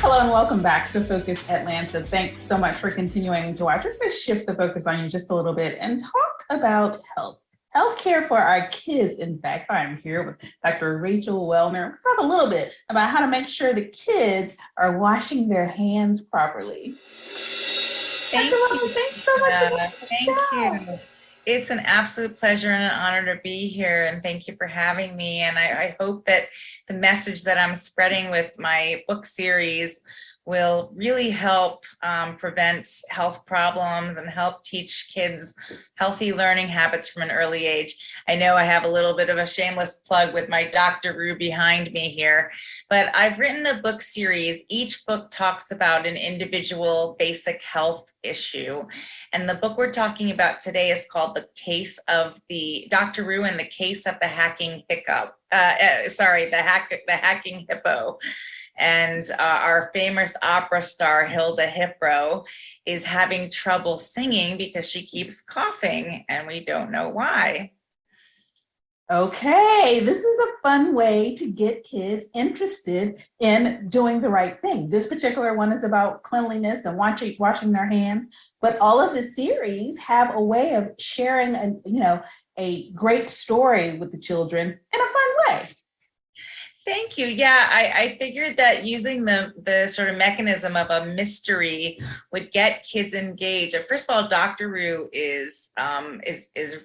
Hello and welcome back to Focus Atlanta. Thanks so much for continuing to watch. We're going to shift the focus on you just a little bit and talk about healthcare for our kids. In fact, I'm here with Dr. Rachel Wellner. We'll talk a little bit about how to make sure the kids are washing their hands properly. Thank you. Thanks so much for doing the Thank show. you. It's an absolute pleasure and an honor to be here, and thank you for having me. And I hope that the message that I'm spreading with my book series will really help prevent health problems and help teach kids healthy learning habits from an early age. I know I have a little bit of a shameless plug with my Doctoroo behind me here, but I've written a book series. Each book talks about an individual basic health issue. And the book we're talking about today is called The Case of the Doctoroo and the Case of the Hacking Hiccup. The Hacking Hippo. And our famous opera star, Hilda Hippo, is having trouble singing because she keeps coughing and we don't know why. Okay, this is a fun way to get kids interested in doing the right thing. This particular one is about cleanliness and washing their hands, but all of the series have a way of sharing a great story with the children in a fun way. Thank you. Yeah, I figured that using the sort of mechanism of a mystery would get kids engaged. First of all, Doctoroo is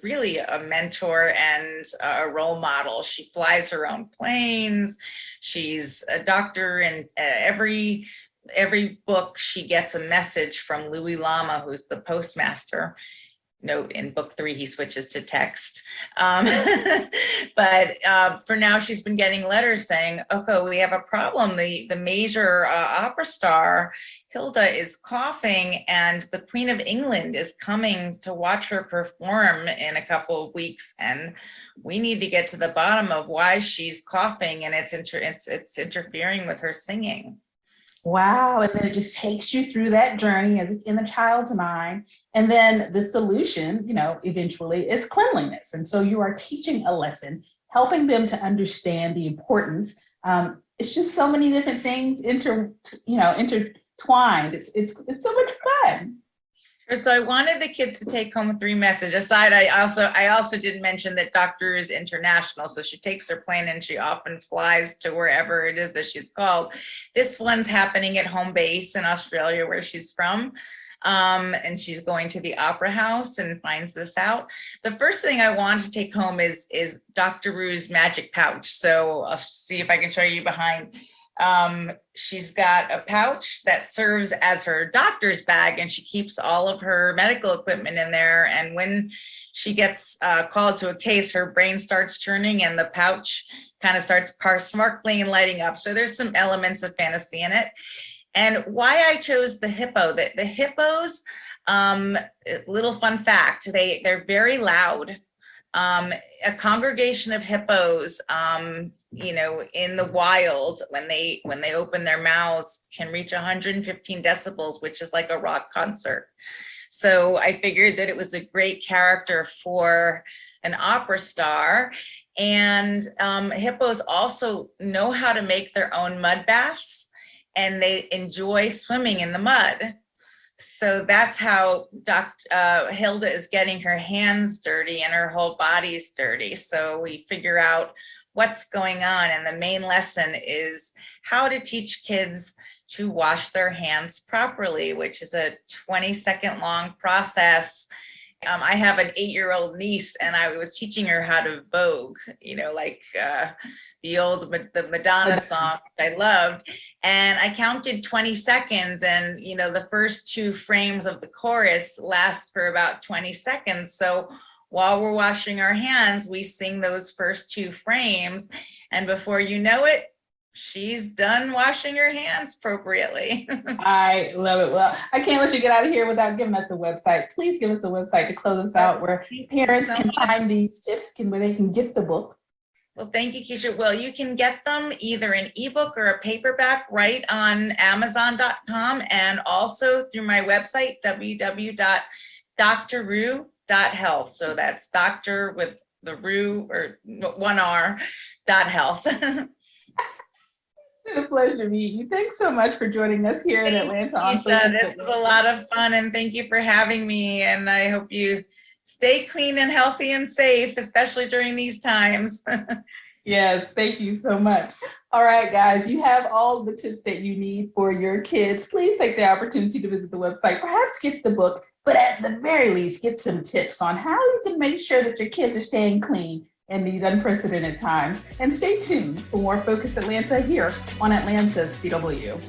really a mentor and a role model. She flies her own planes. She's a doctor, and every book she gets a message from Louis Lama, who's the postmaster. Note in book 3 he switches to text, but for now she's been getting letters saying, okay, we have a problem. The major opera star Hilda is coughing and the Queen of England is coming to watch her perform in a couple of weeks, and we need to get to the bottom of why she's coughing, and it's interfering with her singing. Wow. And then it just takes you through that journey in the child's mind. And then the solution, eventually is cleanliness. And so you are teaching a lesson, helping them to understand the importance. It's just so many different things intertwined. It's so much fun. So I wanted the kids to take home 3 messages. Aside, I also did mention that Doctor is international, so she takes her plane and she often flies to wherever it is that she's called. This one's happening at home base in Australia, where she's from. And she's going to the opera house and finds this out. The first thing I want to take home is Doctoroo's magic pouch. So I'll see if I can show you behind. She's got a pouch that serves as her doctor's bag, and she keeps all of her medical equipment in there. And when she gets called to a case, her brain starts churning and the pouch kind of starts sparkling and lighting up. So there's some elements of fantasy in it. And why I chose the hippo, the hippos, little fun fact, they're very loud. A congregation of hippos, in the wild, when they open their mouths, can reach 115 decibels, which is like a rock concert. So I figured that it was a great character for an opera star. And hippos also know how to make their own mud baths, and they enjoy swimming in the mud. So that's how Hilda is getting her hands dirty and her whole body's dirty. So we figure out what's going on. And the main lesson is how to teach kids to wash their hands properly, which is a 20-second long process. I have an 8-year-old niece, and I was teaching her how to vogue, like the Madonna song I loved. And I counted 20 seconds, and the first 2 frames of the chorus last for about 20 seconds. So while we're washing our hands, we sing those first 2 frames, and before you know it, she's done washing her hands appropriately. I love it. Well, I can't let you get out of here without giving us a website. Please give us a website to close us out where parents can find these tips, where they can get the book. Well, thank you, Keisha. Well, you can get them either in ebook or a paperback right on Amazon.com, and also through my website, www.doctoroo.health. So that's doctor with the roo or 1 R, .health. A pleasure meeting you. Thanks so much for joining us here in Atlanta on Keisha, this was a lot of fun, and thank you for having me. And I hope you stay clean and healthy and safe, especially during these times. Yes, thank you so much. All right, guys, you have all the tips that you need for your kids. Please take the opportunity to visit the website, perhaps get the book, but at the very least, get some tips on how you can make sure that your kids are staying clean in these unprecedented times. And stay tuned for more Focus Atlanta here on Atlanta's CW.